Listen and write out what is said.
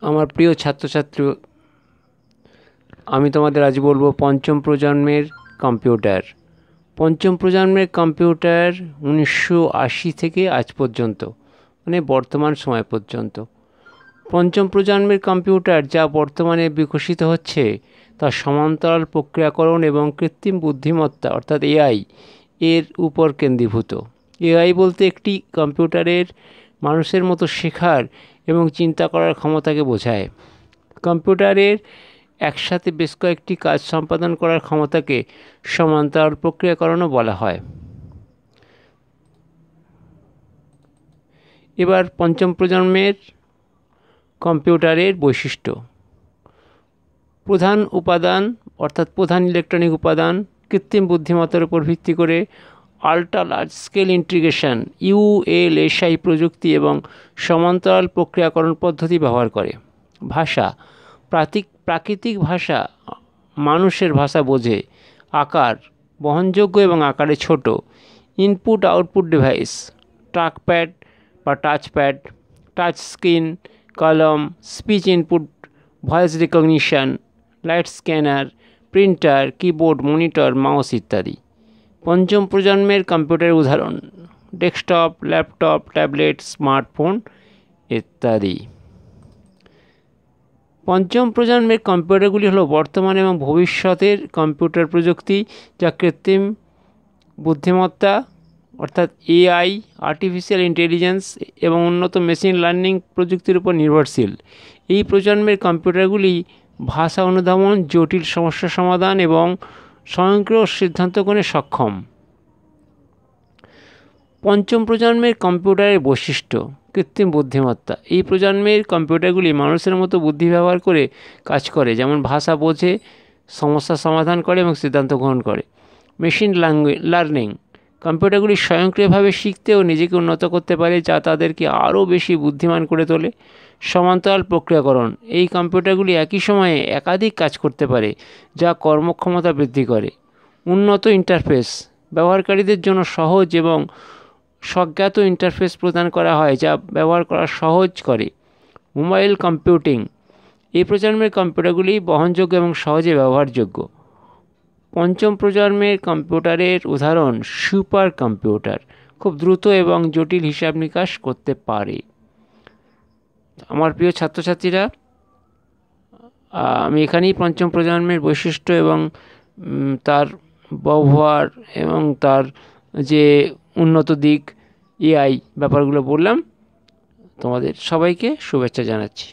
আমার প্রিয় ছাত্রছাত্রী, আমি তোমাদের আজ বলবো পঞ্চম প্রজন্মের কম্পিউটার। পঞ্চম প্রজন্মের কম্পিউটার 1980 থেকে আজ পর্যন্ত, মানে বর্তমান সময় পর্যন্ত। পঞ্চম প্রজন্মের কম্পিউটার যা বর্তমানে বিকশিত হচ্ছে তা সমান্তরাল প্রক্রিয়াকরণ এবং কৃত্রিম বুদ্ধিমত্তা অর্থাৎ এআই এর উপর কেন্দ্রীভূত। এআই বলতে একটি কম্পিউটারের মানুষের মতো শেখার এবং চিন্তা করার ক্ষমতাকে বোঝায়। কম্পিউটারের একসাথে বেশ কয়েকটি কাজ সম্পাদন করার ক্ষমতাকে সমান্তরাল প্রক্রিয়াকরণও বলা হয়। এবার পঞ্চম প্রজন্মের কম্পিউটারের বৈশিষ্ট্য। প্রধান উপাদান অর্থাৎ প্রধান ইলেকট্রনিক উপাদান কৃত্রিম বুদ্ধিমত্তার উপর ভিত্তি করে আল্ট্রা লার্জ স্কেল ইন্টিগ্রেশন ইউএলএসআই প্রযুক্তি এবং সমান্তরাল প্রক্রিয়াকরণ পদ্ধতি ব্যবহার করে। ভাষা প্রাকৃতিক ভাষা, মানুষের ভাষা বোঝে। আকার বহনযোগ্য এবং আকারে ছোট। ইনপুট আউটপুট ডিভাইস ট্র্যাকপ্যাড বা টাচপ্যাড, টাচ স্ক্রিন, কলম, speech input, voice recognition, light scanner, printer, keyboard, monitor, mouse ইত্যাদি। পঞ্চম প্রজন্মের কম্পিউটারের উদাহরণ ডেস্কটপ, ল্যাপটপ, ট্যাবলেট, স্মার্টফোন ইত্যাদি। পঞ্চম প্রজন্মের কম্পিউটারগুলি হলো বর্তমান এবং ভবিষ্যতের কম্পিউটার প্রযুক্তি যা কৃত্রিম বুদ্ধিমত্তা অর্থাৎ এআই, আর্টিফিশিয়াল ইন্টেলিজেন্স এবং উন্নত মেশিন লার্নিং প্রযুক্তির উপর নির্ভরশীল। এই প্রজন্মের কম্পিউটারগুলি ভাষা অনুধাবন, জটিল সমস্যা সমাধান এবং স্বয়ংক্রিয় সিদ্ধান্ত গ্রহণে সক্ষম। পঞ্চম প্রজন্মের কম্পিউটারের বৈশিষ্ট্য কৃত্রিম বুদ্ধিমত্তা। এই প্রজন্মের কম্পিউটারগুলি মানুষের মতো বুদ্ধি ব্যবহার করে কাজ করে, যেমন ভাষা বোঝে, সমস্যা সমাধান করে এবং সিদ্ধান্ত গ্রহণ করে। মেশিন লার্নিং কম্পিউটারগুলি স্বয়ংক্রিয়ভাবে শিখতে ও নিজেকে উন্নত করতে পারে, যা তাদেরকে আরও বেশি বুদ্ধিমান করে তোলে। সমান্তরাল প্রক্রিয়াকরণ এই কম্পিউটারগুলি একই সময়ে একাধিক কাজ করতে পারে, যা কর্মক্ষমতা বৃদ্ধি করে। উন্নত ইন্টারফেস ব্যবহারকারীদের জন্য সহজ এবং স্বজ্ঞাত ইন্টারফেস প্রদান করা হয়, যা ব্যবহার করা সহজ করে। মোবাইল কম্পিউটিং এই প্রজন্মের কম্পিউটারগুলি বহনযোগ্য এবং সহজে ব্যবহারযোগ্য। পঞ্চম প্রজন্মের কম্পিউটারের উদাহরণ সুপার কম্পিউটার, খুব দ্রুত এবং জটিল হিসাব নিকাশ করতে পারে। আমার প্রিয় ছাত্রছাত্রীরা, আমি এখানেই পঞ্চম প্রজন্মের বৈশিষ্ট্য এবং তার ব্যবহার এবং তার যে উন্নত দিক এআই ব্যাপারগুলো বললাম। তোমাদের সবাইকে শুভেচ্ছা জানাচ্ছি।